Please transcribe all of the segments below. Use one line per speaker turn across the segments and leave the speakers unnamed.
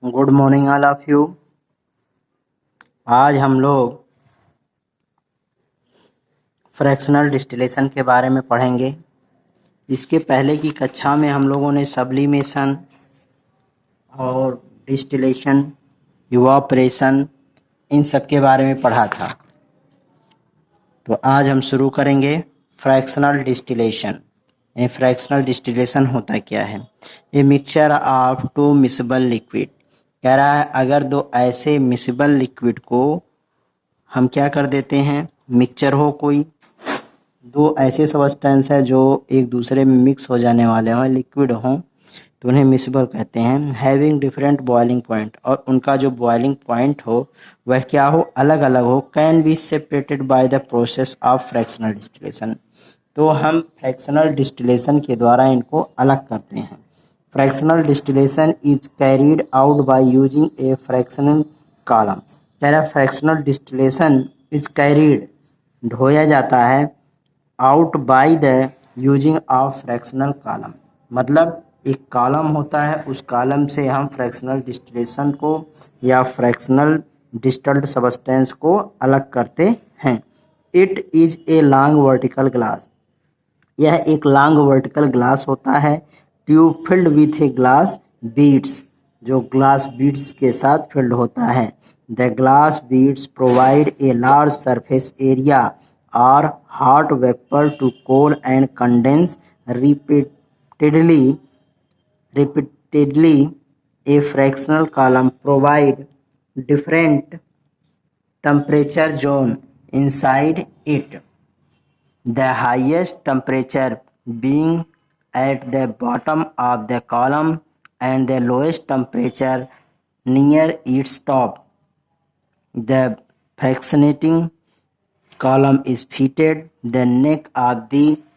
Good morning all of you. आज हम लोग फ्रैक्शनल डिस्टिलेशन के बारे में पढ़ेंगे। इसके पहले की कक्षा में हम लोगों ने सब्लिमेशन और डिस्टिलेशन, इवापोरेशन, इन सब के बारे में पढ़ा था। तो आज हम शुरू करेंगे फ्रैक्शनल डिस्टिलेशन। ये फ्रैक्शनल डिस्टिलेशन होता क्या है? ए mixture of two miscible liquid. कह रहा है अगर दो ऐसे मिसिबल लिक्विड को हम क्या कर देते हैं, मिक्सचर हो कोई, दो ऐसे सब्सटेंस है जो एक दूसरे में मिक्स हो जाने वाले हों, लिक्विड हों, तो उन्हें मिसिबल कहते हैं। हैविंग डिफरेंट बॉइलिंग पॉइंट, और उनका जो बॉइलिंग पॉइंट हो वह क्या हो, अलग अलग हो। Can be separated by the process of fractional distillation. तो हम फ्रैक्शनल डिस्टिलेशन के द्वारा इनको अलग करते हैं। Fractional distillation is carried out by using A fractional column. कह रहा है फ्रैक्शनल डिस्टिलेशन इज कैरीड, ढोया जाता है, out by the using of fractional column. मतलब एक कॉलम होता है, उस कॉलम से हम फ्रैक्शनल डिस्टिलेशन को या फ्रैक्शनल डिस्टिल्ड सब्सटेंस को अलग करते हैं। It is a long vertical glass. यह एक लॉन्ग वर्टिकल ग्लास होता है, tube filled with a glass beads, जो ग्लास बीड्स के साथ फिल्ड होता है। The glass beads provide a large surface area और hot vapour to cool and condense repeatedly. A fractional column provide different temperature zone inside it, the highest temperature being at the bottom of the column and the lowest temperature near its top. The fractionating column is fitted the neck of the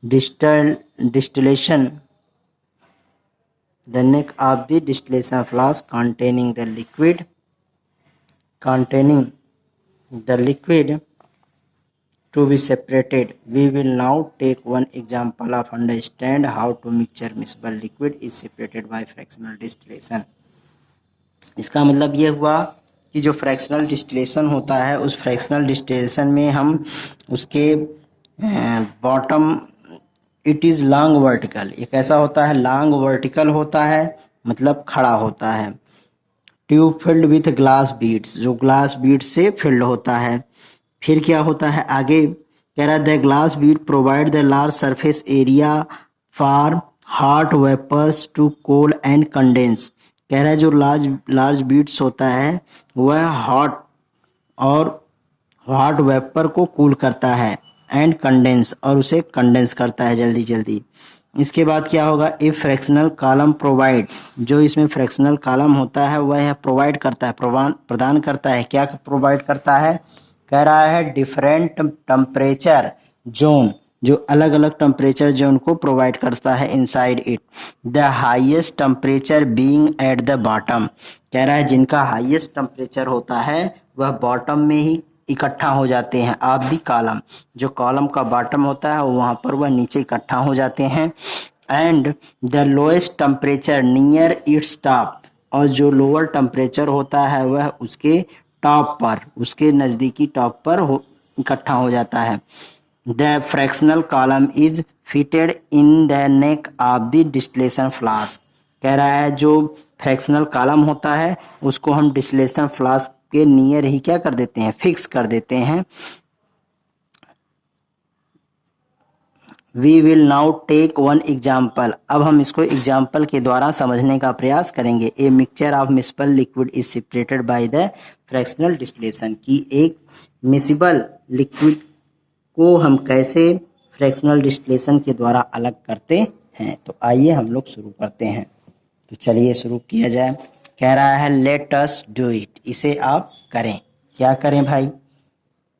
distillation flask containing the liquid to be separated. We will now take one example of understand how to mixture miscible liquid is separated by fractional distillation. इसका मतलब ये हुआ कि जो fractional distillation होता है, उस fractional distillation में हम उसके bottom, it is long vertical, एक ऐसा होता है लॉन्ग वर्टिकल होता है, मतलब खड़ा होता है। Tube filled with glass beads, जो ग्लास बीड से फिल्ड होता है। फिर क्या होता है आगे, कह रहा है the glass bead provide the large surface area for hot vapours to cool and condense. कह रहा है जो लार्ज बीड्स होता है वह हॉट वेपर को कूल करता है, एंड कंडेंस, और उसे कंडेंस करता है जल्दी जल्दी। इसके बाद क्या होगा, ए फ्रैक्शनल कॉलम प्रोवाइड, जो इसमें फ्रैक्शनल कॉलम होता है वह प्रोवाइड करता है, प्रदान करता है। क्या प्रोवाइड करता है, कह रहा है डिफरेंट टेम्परेचर जोन, जो अलग अलग टेम्परेचर जोन को प्रोवाइड करता है inside it. The highest temperature being at the bottom, कह रहा है जिनका हाईएस्ट टेम्परेचर होता है वह बॉटम में ही इकट्ठा हो जाते हैं ऑफ द कॉलम, जो कॉलम का बॉटम होता है वहाँ पर वह नीचे इकट्ठा हो जाते हैं। And the lowest temperature near its top, और जो लोअर टेम्परेचर होता है वह उसके टॉप पर, उसके नज़दीकी टॉप पर इकट्ठा हो जाता है। The fractional column is fitted in the neck of the distillation flask. कह रहा है जो फ्रैक्शनल कॉलम होता है उसको हम डिस्टिलेशन फ्लास्क के नियर ही क्या कर देते हैं, फिक्स कर देते हैं। We will now take one example. अब हम इसको एग्जाम्पल के द्वारा समझने का प्रयास करेंगे। ए mixture of miscible liquid is separated by the fractional distillation, की एक मिसिबल लिक्विड को हम कैसे फ्रैक्शनल डिस्टिलेशन के द्वारा अलग करते हैं। तो आइए हम लोग शुरू करते हैं। तो चलिए शुरू किया जाए। कह रहा है लेट अस डू इट, इसे आप करें। क्या करें भाई,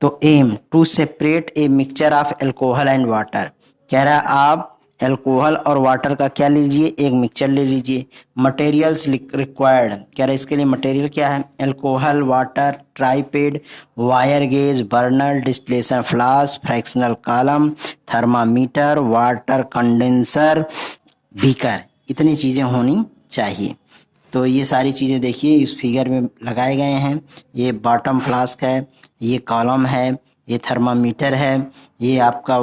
तो aim to separate a mixture of alcohol and water. कह रहा है आप अल्कोहल और वाटर का क्या लीजिए, एक मिक्सचर ले लीजिए। मटेरियल्स रिक्वायर्ड, कह रहे इसके लिए मटेरियल क्या है, alcohol, water, tripod, wire gauze, burner, distillation flask, fractional column, thermometer, water condenser, beaker, इतनी चीज़ें होनी चाहिए। तो ये सारी चीज़ें देखिए इस फिगर में लगाए गए हैं। ये बॉटम फ्लास्क है, ये कॉलम है, ये थर्मामीटर है, ये आपका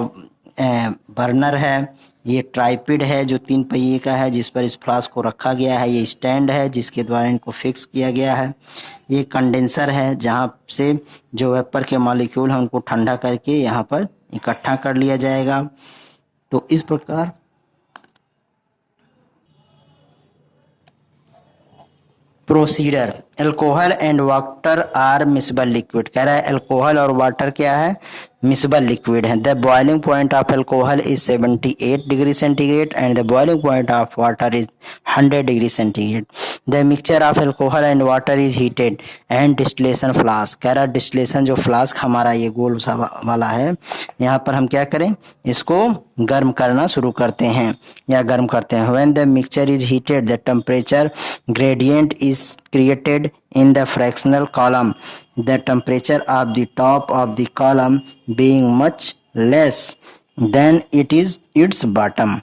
बर्नर है, ये ट्राइपिड है जो 3 पहिए का है जिस पर इस फ्लास्क को रखा गया है, ये स्टैंड है जिसके द्वारा इनको फिक्स किया गया है, ये कंडेंसर है जहाँ से जो वेपर के मॉलिक्यूल हैं उनको ठंडा करके यहाँ पर इकट्ठा कर लिया जाएगा। तो इस प्रकार procedure, alcohol and water are miscible liquid, कह रहा है अल्कोहल और वाटर क्या है, मिसबल लिक्विड है। The boiling point of alcohol is 78 degree centigrade and the boiling point of water is 100 degree centigrade. The mixture of alcohol and water is heated and distillation flask, कह रहा distillation जो flask हमारा ये गोल सा वाला है यहाँ पर हम क्या करें, इसको गर्म करना शुरू करते हैं या गर्म करते हैं। When the mixture is heated the temperature gradient is created in the fractional column, the temperature of the top of the column being much less than its bottom।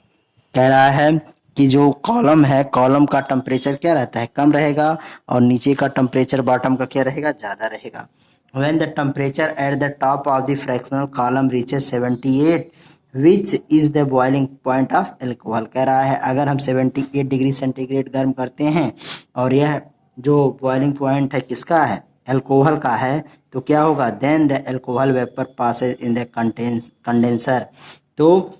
कह रहा है कि जो कॉलम है, कॉलम का टेम्परेचर क्या रहता है, कम रहेगा और नीचे का टेम्परेचर बॉटम का क्या रहेगा, ज़्यादा रहेगा। When the temperature at the top of the fractional column reaches 78 which is the boiling point of alcohol, कह रहा है अगर हम 78 डिग्री सेंटीग्रेड गर्म करते हैं और यह जो बॉइलिंग पॉइंट है किसका है, अल्कोहल का है, तो क्या होगा, then the alcohol vapour passes in the condenser, तो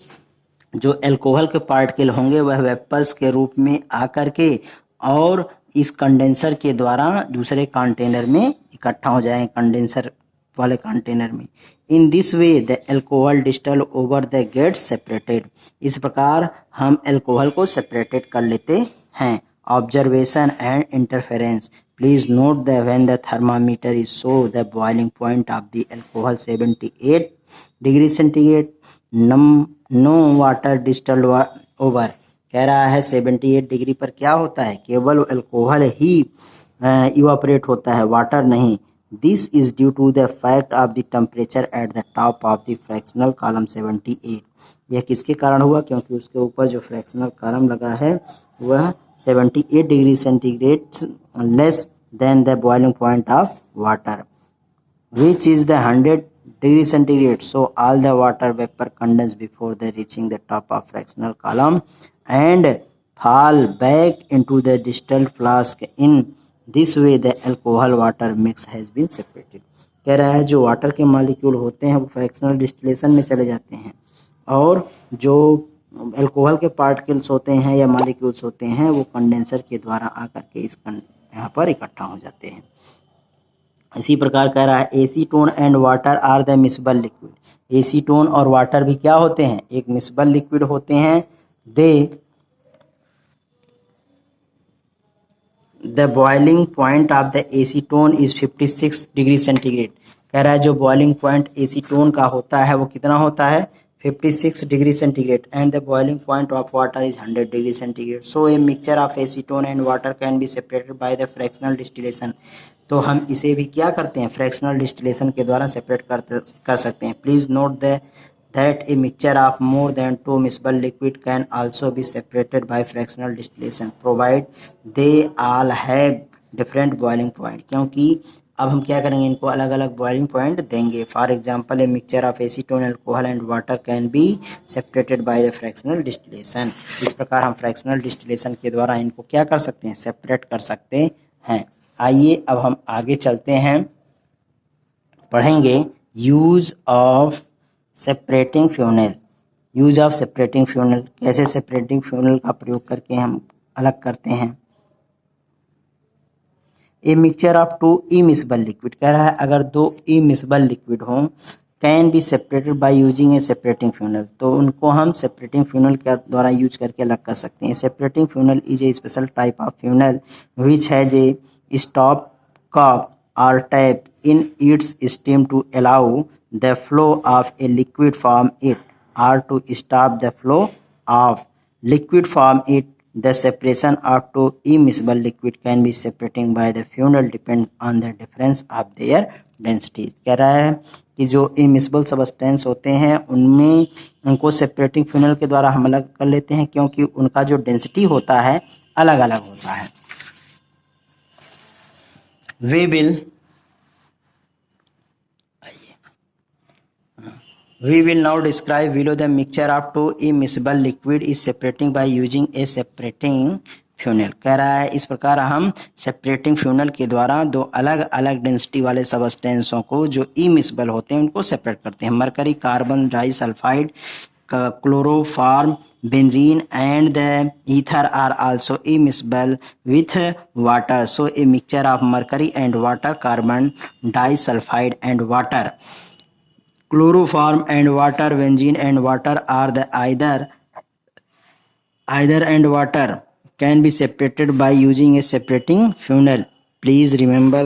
जो अल्कोहल के पार्टिकल होंगे वह वेपर्स के रूप में आकर के और इस कंडेंसर के द्वारा दूसरे कंटेनर में इकट्ठा हो जाएंगे, कंडेंसर वाले कंटेनर में। In this way the alcohol distil over the gets separated, इस प्रकार हम अल्कोहल को सेपरेटेड कर लेते हैं। Observation and interference, please note the when the thermometer is show the boiling point of the alcohol 78 degree centigrade, no water distilled over, कह रहा है 78 डिग्री पर क्या होता है, केवल अल्कोहल ही इवापोरेट होता है, वाटर नहीं। This is due to the fact of the temperature at the top of the fractional column 78, यह किसके कारण हुआ, क्योंकि उसके ऊपर जो फ्रैक्शनल कॉलम लगा है वह 78 degree centigrade less than the boiling point of water which is the 100 degree centigrade, so all the water vapor condense before the reaching the top of fractional column and fall back into the distilled flask, in this way the alcohol water mix has been separated। कह रहा है जो water के molecule होते हैं वो fractional distillation में चले जाते हैं और जो अल्कोहल के पार्टिकल्स होते हैं या मॉलिक्यूल्स होते हैं वो कंडेंसर के द्वारा आकर के इस यहाँ पर इकट्ठा हो जाते हैं। इसी प्रकार कह रहा है acetone and water are the miscible liquid, acetone और वाटर भी क्या होते हैं, एक मिसबल लिक्विड होते हैं। They the boiling point of the acetone is 56 degree centigrade, कह रहा है जो बॉइलिंग पॉइंट एसीटोन का होता है वो कितना होता है, 56 degree centigrade, and the boiling point of water is 100 degree centigrade, so A mixture of acetone and water can be separated by the fractional distillation, तो हम इसे भी क्या करते हैं, फ्रैक्शनल डिस्टिलेशन के द्वारा सेपरेट कर सकते हैं। Please note that A mixture of more than 2 miscible liquid can also be separated by fractional distillation provide they all have different boiling point, क्योंकि अब हम क्या करेंगे, इनको अलग अलग बॉइलिंग पॉइंट देंगे। For example A mixture of acetone alcohol and water can be separated by the fractional distillation, इस प्रकार हम फ्रैक्शनल डिस्टिलेशन के द्वारा इनको क्या कर सकते हैं, सेपरेट कर सकते हैं। आइए अब हम आगे चलते हैं, पढ़ेंगे use of separating funnel. Use of separating funnel, कैसे सेपरेटिंग फ्यूनल का प्रयोग करके हम अलग करते हैं। ए मिक्सचर ऑफ 2 इमिसबल लिक्विड, कह रहा है अगर 2 इमिसबल लिक्विड हों can be separated by using A separating funnel, तो उनको हम सेपरेटिंग फ्यूनल के द्वारा यूज करके अलग कर सकते हैं। Separating funnel is a special type of funnel which has a stop cap or tap in its stem to allow the flow of a liquid from it or to stop the flow of liquid form it the separation of two immiscible liquid can be separating by the funnel depends on the difference of their densities। कह रहा है कि जो immiscible substance होते हैं उनमें उनको separating funnel के द्वारा हम अलग कर लेते हैं क्योंकि उनका जो डेंसिटी होता है अलग अलग होता है। We will now describe below the mixture of two immiscible liquid is separating by using a separating funnel. कह रहा है इस प्रकार हम सेपरेटिंग फ्यूनल के द्वारा दो अलग अलग डेंसिटी वाले सबस्टेंसों को जो इमिसिबल होते हैं उनको सेपरेट करते हैं। Mercury carbon disulphide chloroform, benzene and the ether are also immiscible with water. So a mixture of mercury and water, carbon disulfide and water, chloroform and water, benzene and water are the either and water can be separated by using a separating funnel. Please remember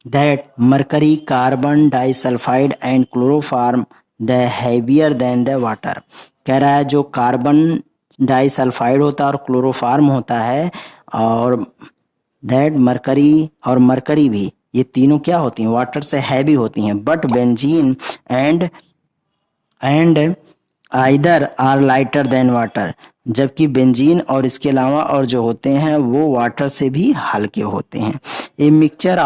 that mercury, carbon disulfide and chloroform the heavier than the water. कह रहा है जो carbon disulphide होता है और chloroform होता है और दैट मरकरी और मरकरी भी, ये तीनों क्या होती हैं, वाटर से हैवी होती हैं। But benzene and ether are lighter than water, जबकि बेंजीन और इसके अलावा और जो होते हैं वो वाटर से भी हल्के होते हैं। ए mixture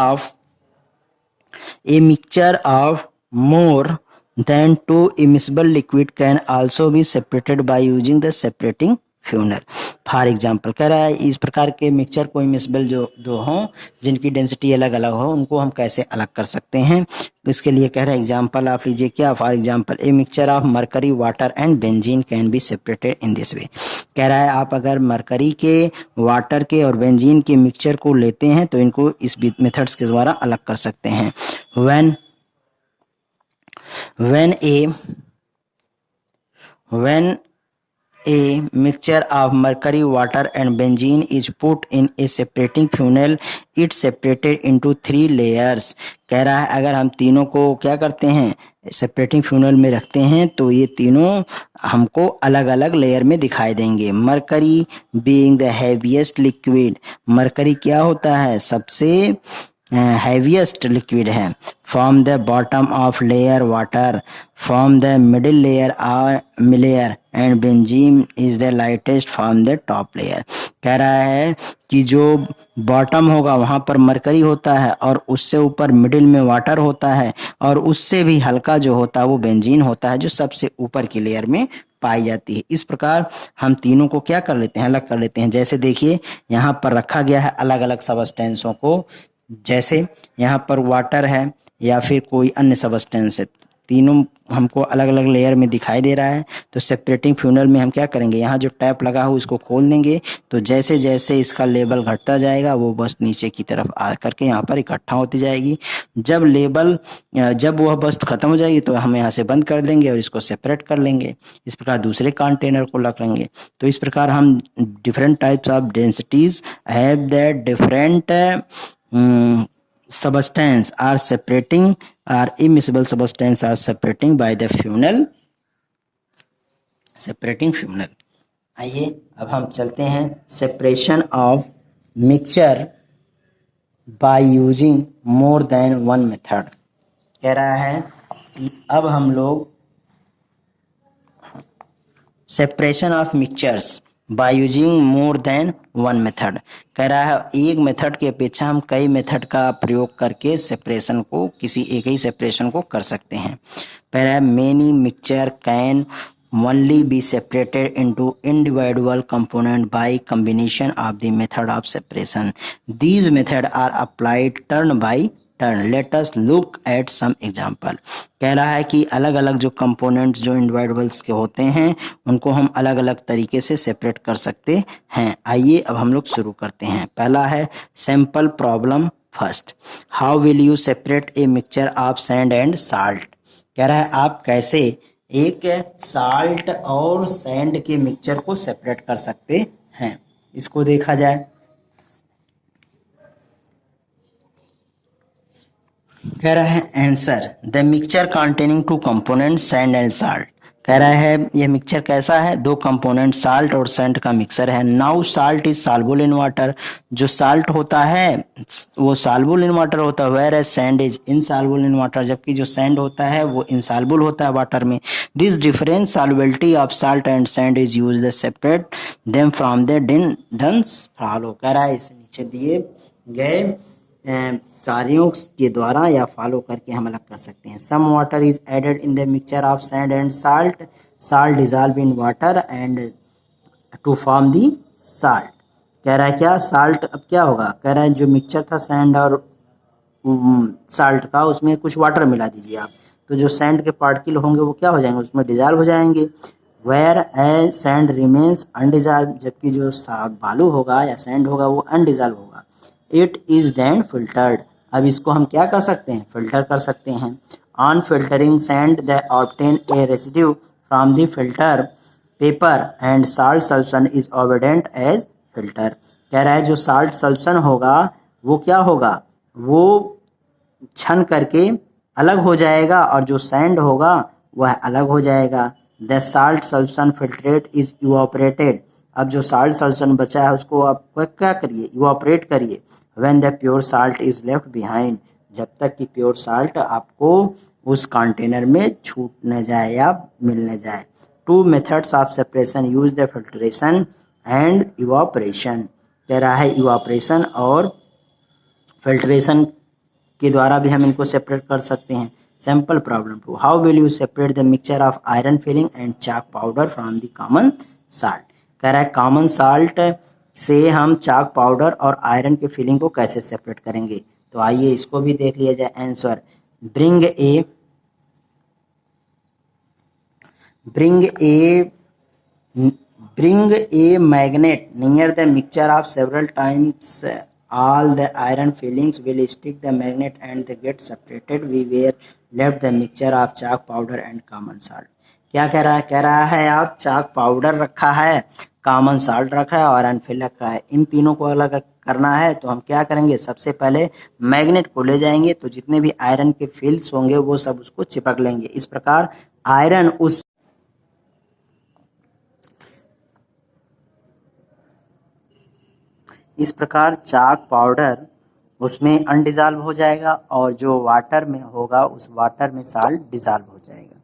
of more then two immiscible liquid can also be separated by using the separating funnel. For example कह रहा है इस प्रकार के मिक्सचर को इमिसिबल जो दो हों जिनकी डेंसिटी अलग अलग हो उनको हम कैसे अलग कर सकते हैं। इसके लिए कह रहा है एग्जाम्पल आप लीजिए क्या, for example A mixture of mercury water and benzene can be separated in this वे। कह रहा है आप अगर मरकरी के, वाटर के और बेंजीन के मिक्सचर को लेते हैं तो इनको इस मेथड्स के द्वारा अलग कर सकते हैं। When a mixture of mercury, water and benzene is put in a separating funnel, it separated into 3 layers। कह रहा है अगर हम तीनों को क्या करते हैं, सेपरेटिंग फ्यूनल में रखते हैं तो ये तीनों हमको अलग अलग लेयर में दिखाई देंगे। Mercury being the heaviest liquid, mercury क्या होता है, सबसे heaviest liquid है। From the bottom of layer water, from the middle layer and benzene is the lightest from the top layer। कह रहा है कि जो बॉटम होगा वहाँ पर मरकरी होता है और उससे ऊपर मिडिल में वाटर होता है और उससे भी हल्का जो होता है वो बेंजीन होता है जो सबसे ऊपर की लेयर में पाई जाती है। इस प्रकार हम तीनों को क्या कर लेते हैं, अलग कर लेते हैं। जैसे देखिए यहाँ पर रखा गया है अलग अलग सबस्टेंसों को, जैसे यहाँ पर वाटर है या फिर कोई अन्य सबस्टेंस है, तीनों हमको अलग अलग लेयर में दिखाई दे रहा है। तो सेपरेटिंग फ्यूनल में हम क्या करेंगे, यहाँ जो टैप लगा हो उसको खोल देंगे तो जैसे जैसे इसका लेवल घटता जाएगा वो बस नीचे की तरफ आ करके यहाँ पर इकट्ठा होती जाएगी। जब वह बस खत्म हो जाएगी तो हम यहाँ से बंद कर देंगे और इसको सेपरेट कर लेंगे। इस प्रकार दूसरे कंटेनर को रख लेंगे। तो इस प्रकार हम different types of densities have that different substance are separating or immiscible substance are separating by the funnel, separating funnel। आइए अब हम चलते हैं separation of mixture by using more than one method. कह रहा है कि अब हम लोग separation of mixtures by using more than one method. कह रहा है एक मेथड की अपेक्षा हम कई मेथड का प्रयोग करके सेपरेशन को, किसी एक ही सेपरेशन को कर सकते हैं। कह रहा है many mixture can only be separated into individual component by combination of the method of separation. These methods are applied turn by turn. Let us look at some example। कह रहा है कि अलग अलग जो कंपोनेंट्स जो इंडिविजुअल्स के होते हैं उनको हम अलग अलग तरीके से सेपरेट कर सकते हैं। आइए अब हम लोग शुरू करते हैं। पहला है sample problem first. How will you separate a mixture of sand and salt. कह रहा है आप कैसे एक साल्ट और सैंड के मिक्सचर को सेपरेट कर सकते हैं, इसको देखा जाए। कह रहा है answer the mixture containing two component sand and salt. कह रहा है ये मिक्सचर कैसा है, दो कंपोनेंट साल्ट और सैंड का मिक्सर है। Now salt is soluble in water, जो साल्ट होता है वो सॉल्युबल इन वाटर होता है, where as sand is insoluble in water, जबकि जो सैंड होता है वो इनसॉल्युबल होता है वाटर में। This difference solubility of salt and sand is used to separate them from the dunce follow. कह रहा है इसे नीचे दिए गए कार्यों के द्वारा या फॉलो करके हम अलग कर सकते हैं। Some water is added in the mixture of sand and salt, salt dissolve in water and to form the salt. कह रहा है क्या साल्ट अब क्या होगा, कह रहा है जो मिक्सचर था सैंड और साल्ट का उसमें कुछ वाटर मिला दीजिए आप, तो जो सैंड के पार्टिकल होंगे वो क्या हो जाएंगे, उसमें डिजॉल्व हो जाएंगे। Whereas sand remains undissolved, जबकि जो बालू होगा या सैंड होगा वो अनडिजॉल्व होगा। इट इज देन फिल्टर्ड, अब इसको हम क्या कर सकते हैं, फिल्टर कर सकते हैं। On filtering sand the obtain a residue from the filter paper and salt solution is obtained as filter. कह रहा है जो साल्ट सॉल्यूशन होगा वो क्या होगा, वो छन करके अलग हो जाएगा और जो सैंड होगा वह अलग हो जाएगा। The salt solution filtrate is evaporated, अब जो साल्ट सॉल्यूशन बचा है उसको आप क्या करिए, इवापोरेट करिए। When the pure salt is left behind, जब तक कि प्योर साल्ट आपको उस कंटेनर में छूट न जाए या मिल न जाए। Two methods of separation use the filtration and evaporation, कह रहा है इवापोरेशन और फिल्ट्रेशन के द्वारा भी हम इनको सेपरेट कर सकते हैं। Sample problem 2, how will you separate the mixture of iron filing and chalk powder from the common salt. कह रहा है कॉमन साल्ट से हम चाक पाउडर और आयरन के फिलिंग को कैसे सेपरेट करेंगे। तो आइए इसको भी देख लिया जाए। Answer, bring a magnet near the mixture of several times all the iron fillings will stick the magnet and they get separated. We were left the mixture of chalk powder and common salt. क्या कह रहा है, कह रहा है आप चाक powder रखा है, कॉमन साल्ट रखा है और आयरन फिल रखा है, इन तीनों को अलग करना है। तो हम क्या करेंगे, सबसे पहले मैग्नेट को ले जाएंगे तो जितने भी आयरन के फिल्स होंगे वो सब उसको चिपक लेंगे। इस प्रकार आयरन इस प्रकार चाक पाउडर उसमें अनडिजॉल्व हो जाएगा और जो वाटर में होगा उस वाटर में साल्ट डिजॉल्व हो जाएगा।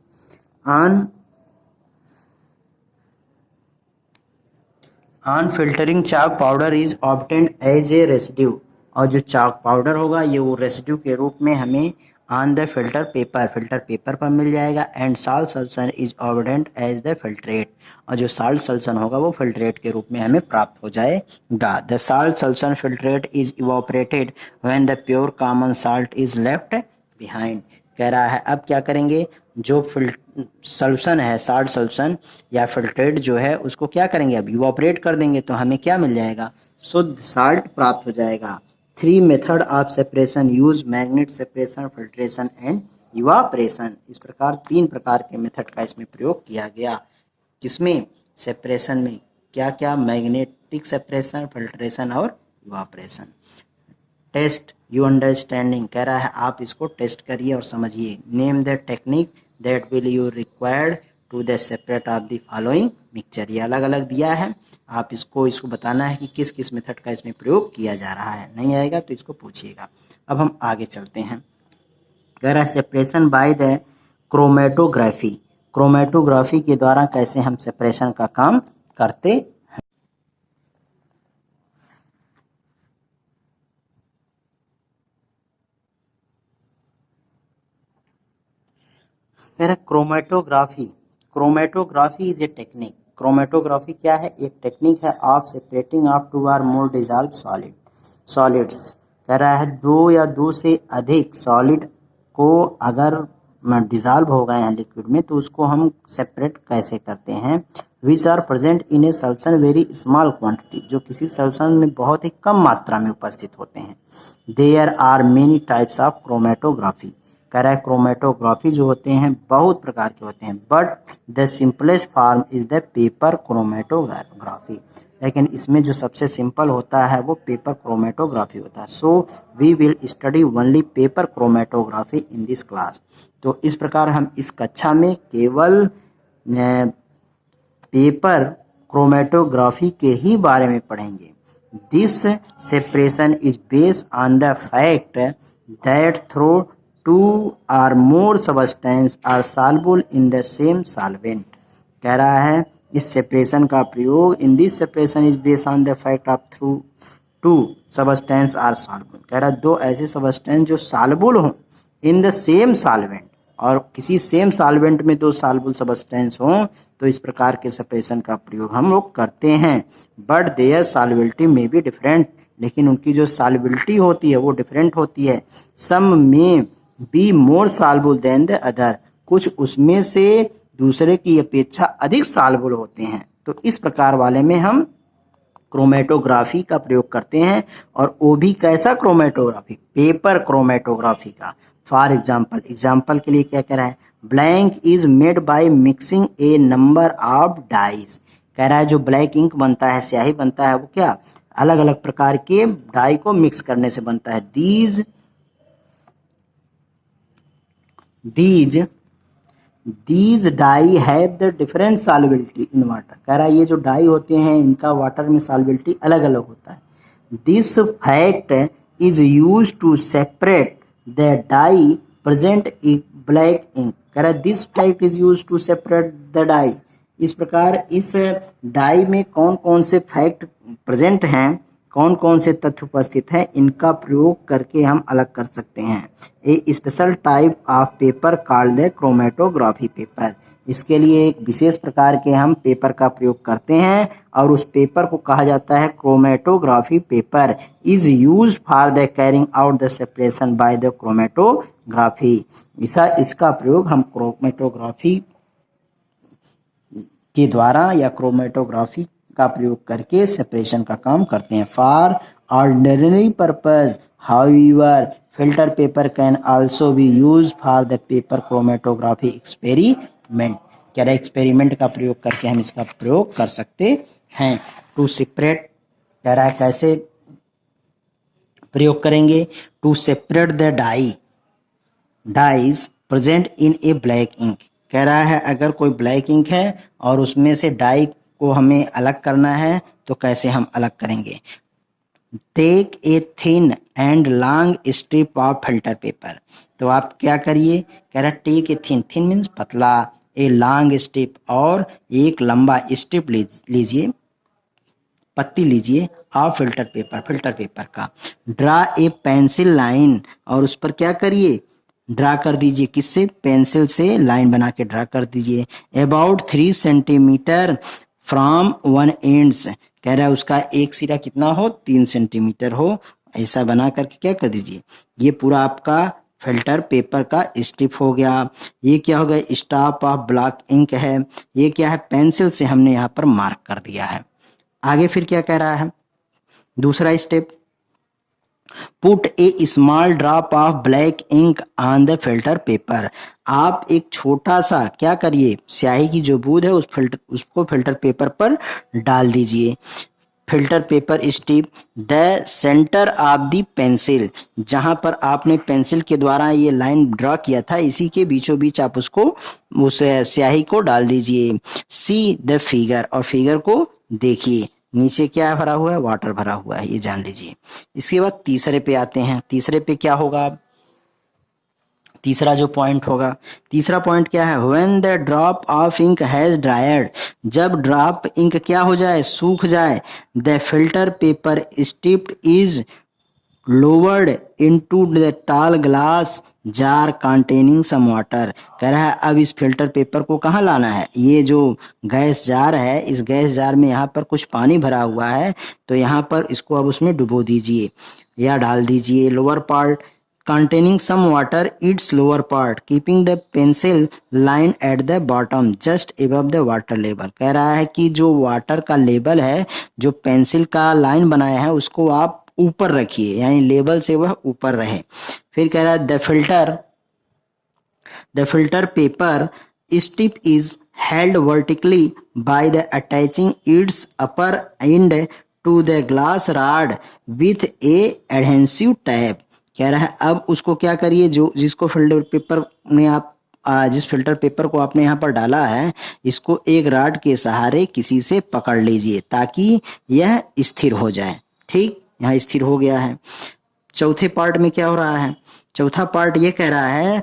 On filtering chalk powder is obtained as a residue, और जो चाक पाउडर होगा ये वो रेसिड्यू के रूप में हमें ऑन द फिल्टर पेपर पर मिल जाएगा। And salt solution is obtained as the filtrate, और जो साल्ट सॉल्यूशन होगा वो फिल्ट्रेट के रूप में हमें प्राप्त हो जाएगा। The salt solution filtrate is evaporated when the pure common salt is left behind. कह रहा है अब क्या करेंगे, जो सॉल्यूशन है साल्ट सॉल्यूशन या फिल्ट्रेट जो है उसको क्या करेंगे, अब इवापोरेट कर देंगे तो हमें क्या मिल जाएगा, शुद्ध साल्ट प्राप्त हो जाएगा। 3 method of separation use magnet separation, filtration and evaporation. इस प्रकार 3 प्रकार के मेथड का इसमें प्रयोग किया गया। किसमें, सेपरेशन में, क्या क्या, मैग्नेटिक सेपरेशन, फिल्ट्रेशन और इवापोरेशन। टेस्ट यू अंडरस्टैंडिंग, कह रहा है आप इसको टेस्ट करिए और समझिए। Name the technique that will you required to the separate of the following mixture, ये अलग अलग दिया है, आप इसको बताना है कि किस किस मेथड का इसमें प्रयोग किया जा रहा है। नहीं आएगा तो इसको पूछिएगा। अब हम आगे चलते हैं। कह रहा है separation by the chromatography, chromatography के द्वारा कैसे हम सेपरेशन का काम करते। Chromatography, chromatography is a technique, chromatography क्या है, एक टेक्निक है ऑफ सेपरेटिंग ऑफ 2 और मोर डिजॉल्व सॉलिड्स। कह रहा है 2 या 2 से अधिक सॉलिड को अगर डिजॉल्व हो गए हैं लिक्विड में तो उसको हम सेपरेट कैसे करते हैं। Which are present in a solution very small quantity, जो किसी सॉल्यूशन में बहुत ही कम मात्रा में उपस्थित होते हैं। There are many types of chromatography, कह रहा है क्रोमेटोग्राफी जो होते हैं बहुत प्रकार के होते हैं, but the simplest form is the paper chromatography, लेकिन इसमें जो सबसे सिंपल होता है वो पेपर क्रोमेटोग्राफी होता है। So we will study only paper chromatography in this class, तो इस प्रकार हम इस कक्षा में केवल पेपर क्रोमेटोग्राफी के ही बारे में पढ़ेंगे। This separation is based on the fact that though two or more substance are soluble in the same solvent. कह रहा है इस सेपरेशन का प्रयोग, in this separation is based on the fact of through two substance are soluble. कह रहा है दो ऐसे सब्सटेंस जो सॉल्युबल हों इन द सेम सॉल्वेंट, और किसी सेम सॉल्वेंट में दो सॉल्युबल सब्सटेंस हों तो इस प्रकार के सेपरेशन का प्रयोग हम लोग करते हैं। बट देयर सॉल्युबिलिटी में बी डिफरेंट, लेकिन उनकी जो सॉल्युबिलिटी होती है वो डिफरेंट होती है। Some may be more soluble than the other, कुछ उसमें से दूसरे की अपेक्षा अधिक सॉल्युबल होते हैं। तो इस प्रकार वाले में हम क्रोमेटोग्राफी का प्रयोग करते हैं, और वो भी कैसा क्रोमेटोग्राफी, पेपर क्रोमेटोग्राफी का। फॉर एग्जाम्पल के लिए क्या कह रहा है, black is made by mixing a number of dyes. कह रहा है जो ब्लैक इंक बनता है, स्याही बनता है, वो क्या अलग अलग प्रकार के डाई को मिक्स करने से बनता है। These dye have the different solubility in water. कह रहा है ये जो डाई होते हैं इनका वाटर में सॉल्युबिलिटी अलग अलग होता है। This fact is use to separate the dye present in black ink. कह रहा है this fact is use to separate the dye. इस प्रकार इस डाई में कौन कौन से फैक्ट प्रेजेंट हैं, कौन कौन से तथ्य उपस्थित हैं, इनका प्रयोग करके हम अलग कर सकते हैं। A special type of paper called the chromatography paper. इसके लिए एक विशेष प्रकार के हम पेपर का प्रयोग करते हैं, और उस पेपर को कहा जाता है chromatography paper. Is use for the carrying out the separation by the chromatography. इसका प्रयोग हम क्रोमेटोग्राफी के द्वारा या क्रोमेटोग्राफी का प्रयोग करके सेपरेशन का काम करते हैं। For ordinary purpose however filter paper can also be use for the paper chromatography experiment. कह रहा है एक्सपेरिमेंट का प्रयोग करके हम इसका प्रयोग कर सकते हैं। टू सेपरेट, कह रहा है कैसे प्रयोग करेंगे, to separate the dyes present in a black ink. कह रहा है अगर कोई ब्लैक इंक है और उसमें से डाई को हमें अलग करना है तो कैसे हम अलग करेंगे। Take a thin and long strip of filter paper. तो आप क्या करिए, कह रहा है टेक ए थिन मीन्स पतला, ए लॉन्ग स्ट्रिप और एक लंबा स्ट्रिप लीजिए, पत्ती लीजिए ऑफ फिल्टर पेपर का। ड्रा ए पेंसिल लाइन, और उस पर क्या करिए, ड्रा कर दीजिए, किससे, पेंसिल से लाइन बना के ड्रा कर दीजिए। About 3 centimetre from one ends. कह रहा है उसका एक सिरा कितना हो, 3 सेंटीमीटर हो, ऐसा बना करके क्या कर दीजिए। ये पूरा आपका फिल्टर पेपर का स्ट्रिप हो गया। ये क्या हो गया, स्टॉप ऑफ ब्लैक इंक है। ये क्या है, पेंसिल से हमने यहाँ पर मार्क कर दिया है। आगे फिर क्या कह रहा है, दूसरा step, put a small drop of black ink on the filter paper. आप एक छोटा सा क्या करिए, स्याही की जो बूंद है उसको फिल्टर पेपर पर डाल दीजिए। Filter paper strip the centre of the pencil, जहां पर आपने पेंसिल के द्वारा ये लाइन ड्रॉ किया था इसी के बीचों बीच आप उसको उस स्याही को डाल दीजिए। सी द फिगर, और फिगर को देखिए, नीचे क्या भरा हुआ है, वाटर भरा हुआ है, ये जान लीजिए। इसके बाद तीसरे पे आते हैं। तीसरे पे क्या होगा, तीसरा जो पॉइंट होगा, तीसरा पॉइंट क्या है, when the drop of ink has dried. जब ड्रॉप इंक क्या हो जाए, सूख जाए। The filter paper stripped is lowered into the tall glass jar containing some water. कह रहा है अब इस फिल्टर पेपर को कहाँ लाना है, ये जो गैस जार है, इस गैस जार में यहाँ पर कुछ पानी भरा हुआ है, तो यहाँ पर इसको अब उसमें डुबो दीजिए या डाल दीजिए। Lower part containing some water its lower part keeping the pencil line at the bottom just above the water level। कह रहा है कि जो वाटर का लेवल है, जो पेंसिल का लाइन बनाया है उसको आप ऊपर रखिए, यानी लेवल से वह ऊपर रहे। फिर कह रहा है the filter paper strip is held vertically by the attaching its upper end to the glass rod with a adhesive tab। कह रहा है अब उसको क्या करिए, जो जिसको फिल्टर पेपर में आप जिस फिल्टर पेपर को आपने यहाँ पर डाला है, इसको एक रॉड के सहारे किसी से पकड़ लीजिए ताकि यह स्थिर हो जाए। ठीक, यहाँ स्थिर हो गया है। चौथे पार्ट में क्या हो रहा है? चौथा पार्ट ये कह रहा है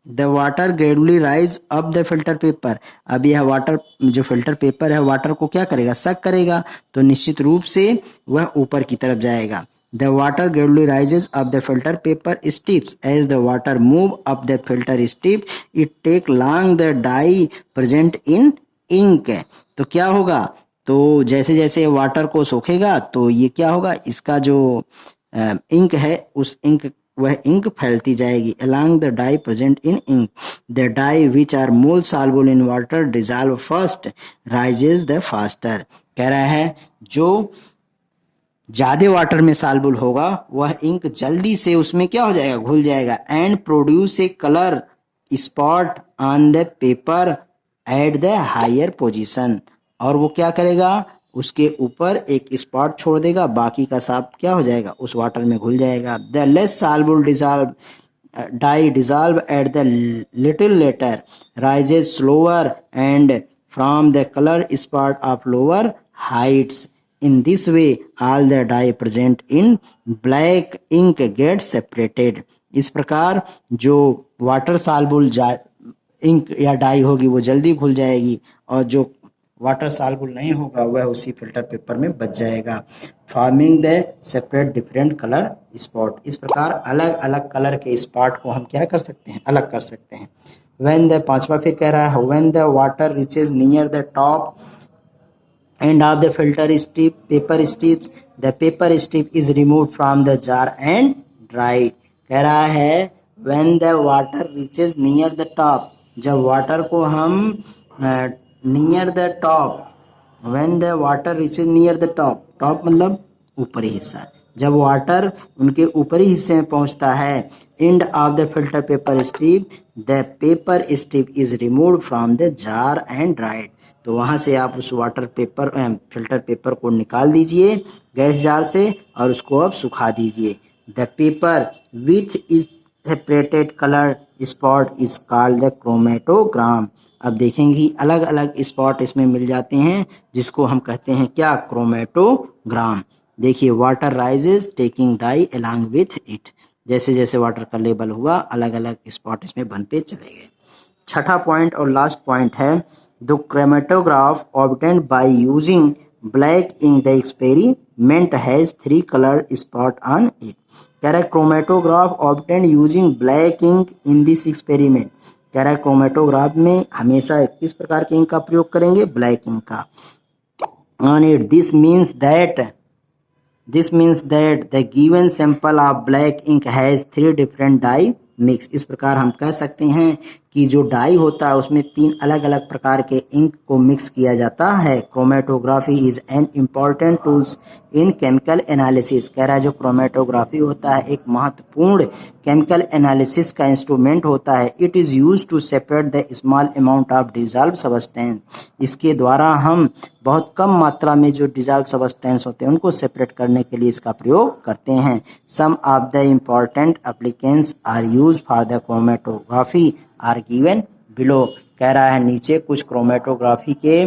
the water gradually rise up the filter paper. अब यह वाटर जो फिल्टर पेपर है वाटर को क्या करेगा? सक करेगा, तो निश्चित रूप से वह ऊपर की तरफ जाएगा। The water gradually rises up the filter paper strips. As the water move up the filter strip, it take long the dye present in ink. तो क्या होगा? तो जैसे जैसे वाटर को सोखेगा तो ये क्या होगा? इसका जो इंक है उस वह इंक फैलती जाएगी। Along the dye present in ink, the dye which are more soluble in water dissolve first, rises the faster. कह रहा है जो ज्यादा वाटर में सॉल्युबल होगा वह इंक जल्दी से उसमें क्या हो जाएगा? घुल जाएगा। And produce a colour spot on the paper at the higher position. और वो क्या करेगा? उसके ऊपर एक स्पॉट छोड़ देगा, बाकी का साफ क्या हो जाएगा? उस वाटर में घुल जाएगा। The less soluble dye dissolve at the little later, rises slower and from the color spot of lower heights. In this way, all the dye present in black ink gets separated. इस प्रकार जो water soluble ink या die होगी वो जल्दी घुल जाएगी और जो वाटर सॉल्युबल नहीं होगा वह उसी फिल्टर पेपर में बच जाएगा। Forming the separate different colour spot. इस प्रकार अलग अलग कलर के स्पॉट को हम क्या कर सकते हैं? अलग कर सकते हैं। व्हेन द पांचवा फिर कह रहा है when the water reaches near the top end of the filter strip paper strips, the paper strip is removed from the jar and dried. कह रहा है when the water reaches near the top, जब water को हम near the top, when the water reaches near the top, top मतलब ऊपरी हिस्सा, जब वाटर उनके ऊपरी हिस्से में पहुंचता है, end of the filter paper strip, the paper strip is removed from the jar and dried. तो वहाँ से आप उस वाटर पेपर फिल्टर पेपर को निकाल दीजिए गैस जार से और उसको अब सुखा दीजिए। The paper with is separated colour spot is called the chromatogram. अब देखेंगे अलग अलग स्पॉट इसमें मिल जाते हैं जिसको हम कहते हैं क्या? क्रोमेटोग्राम। देखिए water rises taking dye along with it. जैसे जैसे वाटर का लेवल हुआ अलग अलग स्पॉट इसमें बनते चले गए। छठा पॉइंट और लास्ट पॉइंट है The chromatograph obtained by using black ink the experiment has 3 colored spot on it. कह रहा है chromatograph obtained using black ink in this experiment. कह रहा है क्रोमेटोग्राफ में हमेशा किस प्रकार के इंक का प्रयोग करेंगे? ब्लैक इंक का। On it, this means that the given sample of black ink has 3 different dye mix. इस प्रकार हम कह सकते हैं कि जो डाई होता है उसमें 3 अलग अलग प्रकार के इंक को मिक्स किया जाता है। Chromatography is an important tools in chemical analysis. कह रहा है जो क्रोमेटोग्राफी होता है एक महत्वपूर्ण केमिकल एनालिसिस का इंस्ट्रूमेंट होता है। It is use to separate the small amount of dissolve substance. इसके द्वारा हम बहुत कम मात्रा में जो डिजॉल्व सब्सटेंस होते हैं उनको सेपरेट करने के लिए इसका प्रयोग करते हैं। Some of the important applications are use for the chromatography are given below. कह रहा है नीचे कुछ क्रोमेटोग्राफी के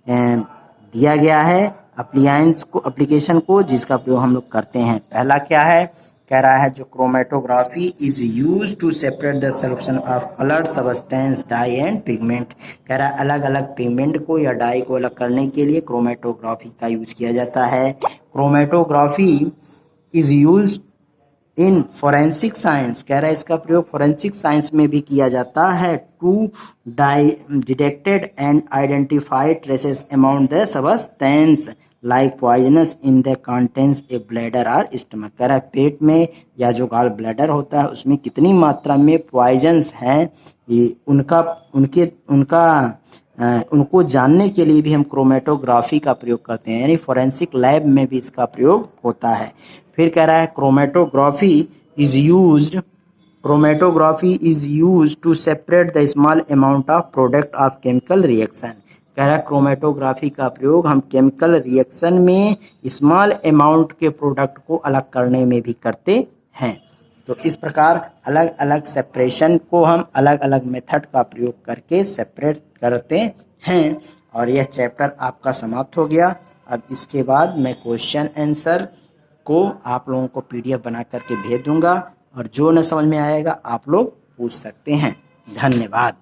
दिया गया है एप्लीकेशन को जिसका प्रयोग हम लोग करते हैं। पहला क्या है? कह रहा है जो chromatography is use to separate the solution of coloured substance dye and pigment. कह रहा है अलग अलग पिगमेंट को या डाई को अलग करने के लिए क्रोमेटोग्राफी का यूज किया जाता है। Chromatography is use in forensic science. कह रहा है इसका प्रयोग फोरेंसिक साइंस में भी किया जाता है to detected and identify traces amount the substance like poisonous in the contents a bladder और स्टमक। कह रहा है पेट में या जो गाल ब्लैडर होता है उसमें कितनी मात्रा में पॉइजन्स हैं ये उनको जानने के लिए भी हम क्रोमेटोग्राफी का प्रयोग करते हैं, यानी फोरेंसिक लैब में भी इसका प्रयोग होता है। फिर कह रहा है chromatography is use to separate the small amount of product of chemical reaction. कह रहा है क्रोमेटोग्राफी का प्रयोग हम केमिकल रिएक्शन में स्मॉल अमाउंट के प्रोडक्ट को अलग करने में भी करते हैं। तो इस प्रकार अलग अलग सेपरेशन को हम अलग अलग मेथड का प्रयोग करके सेपरेट करते हैं। और यह चैप्टर आपका समाप्त हो गया। अब इसके बाद मैं क्वेश्चन आंसर को आप लोगों को PDF बना करके भेज दूंगा, और जो न समझ में आएगा आप लोग पूछ सकते हैं। धन्यवाद।